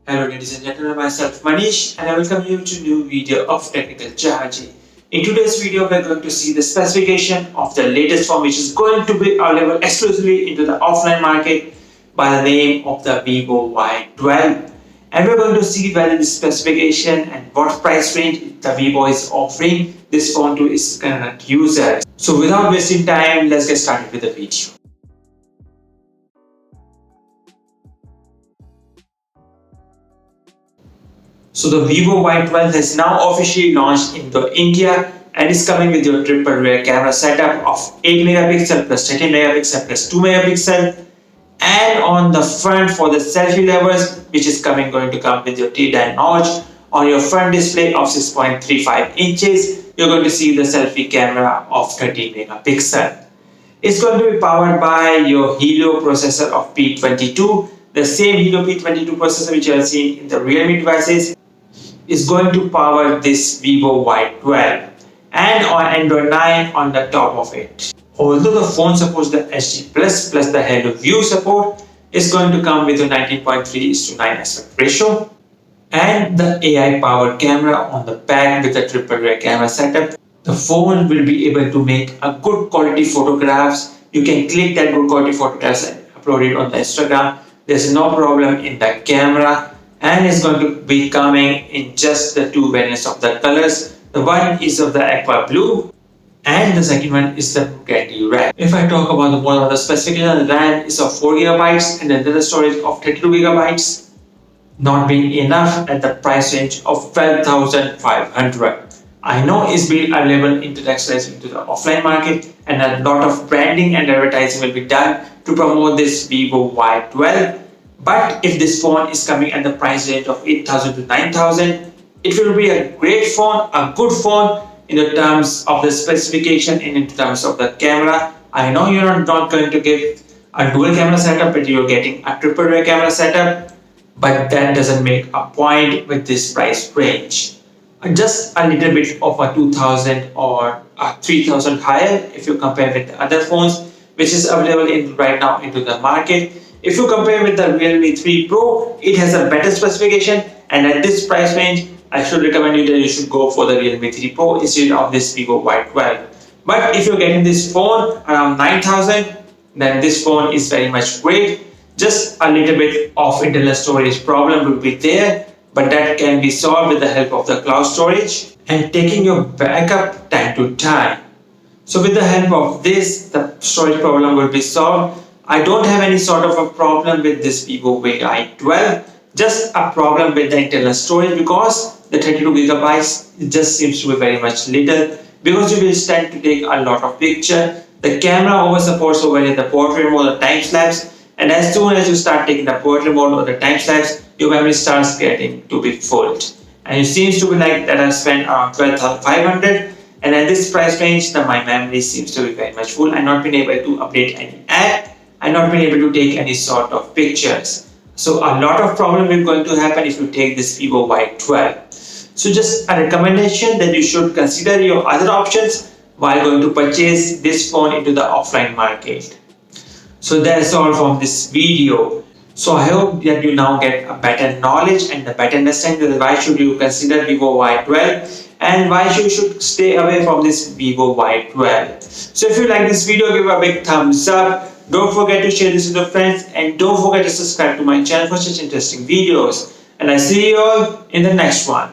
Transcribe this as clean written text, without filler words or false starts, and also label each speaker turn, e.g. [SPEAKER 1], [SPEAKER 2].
[SPEAKER 1] Hello ladies and gentlemen, myself Manish and I welcome you to a new video of Technical Chaharji. In today's video, we are going to see the specification of the latest phone which is going to be available exclusively into the offline market by the name of the VIVO Y12. And we are going to see whether the specification and what price range the Vivo is offering this phone to its current users. So without wasting time, let's get started with the video. So the VIVO Y12 has now officially launched into India and is coming with your triple rear camera setup of 8 megapixel plus 13 megapixel plus 2 megapixel, and on the front for the selfie levels, which is going to come with your T10 notch on your front display of 6.35 inches. You're going to see the selfie camera of 13 megapixel. It's going to be powered by your Helio processor of P22. The same Helio P22 processor which you have seen in the Realme devices is going to power this VIVO Y12 and on Android 9 on the top of it. Although the phone supports the HD plus the Hello View support, is going to come with a 19.3:9 aspect ratio and the AI powered camera on the back with the triple rear camera setup. The phone will be able to make a good quality photographs. You can click that good quality photographs and upload it on the Instagram. There's no problem in the camera, and it's going to be coming in just the two variants of the colors. The one is of the aqua blue and the second one is the candy red. If I talk about the more of the specification, the RAM is of 4 gigabytes and the data storage of 32 gigabytes, not being enough at the price range of 12,500. I know it's been available into the offline market and a lot of branding and advertising will be done to promote this VIVO Y12. But if this phone is coming at the price range of 8,000 to 9,000, it will be a great phone, a good phone in the terms of the specification and in terms of the camera. I know you're not going to get a dual camera setup, but you're getting a triple rear camera setup, but that doesn't make a point with this price range. Just a little bit of a 2,000 or a 3,000 higher if you compare with the other phones which is available right now into the market. If you compare with the Realme 3 Pro, it has a better specification, and at this price range, I should recommend you that you should go for the Realme 3 Pro instead of this VIVO Y12. But if you're getting this phone around 9,000, then this phone is very much great. Just a little bit of internal storage problem will be there, but that can be solved with the help of the cloud storage and taking your backup time to time. So with the help of this, the storage problem will be solved. I don't have any sort of a problem with this VIVO Y12, just a problem with the internal storage because the 32 gigabytes just seems to be very much little because you will stand to take a lot of picture. The camera over supports over the portrait mode or time lapse, and as soon as you start taking the portrait mode or the time lapse, your memory starts getting to be full. And it seems to be like that I spent around 12,500, and at this price range, my memory seems to be very much full. I'm not been able to update any app. I'm not been able to take any sort of pictures. So a lot of problem is going to happen if you take this VIVO Y12. So just a recommendation that you should consider your other options while going to purchase this phone into the offline market. So that's all from this video. So I hope that you now get a better knowledge and a better understanding that why should you consider VIVO Y12 and why you should stay away from this VIVO Y12. So if you like this video, give a big thumbs up. Don't forget to share this with your friends and don't forget to subscribe to my channel for such interesting videos. And I see you all in the next one.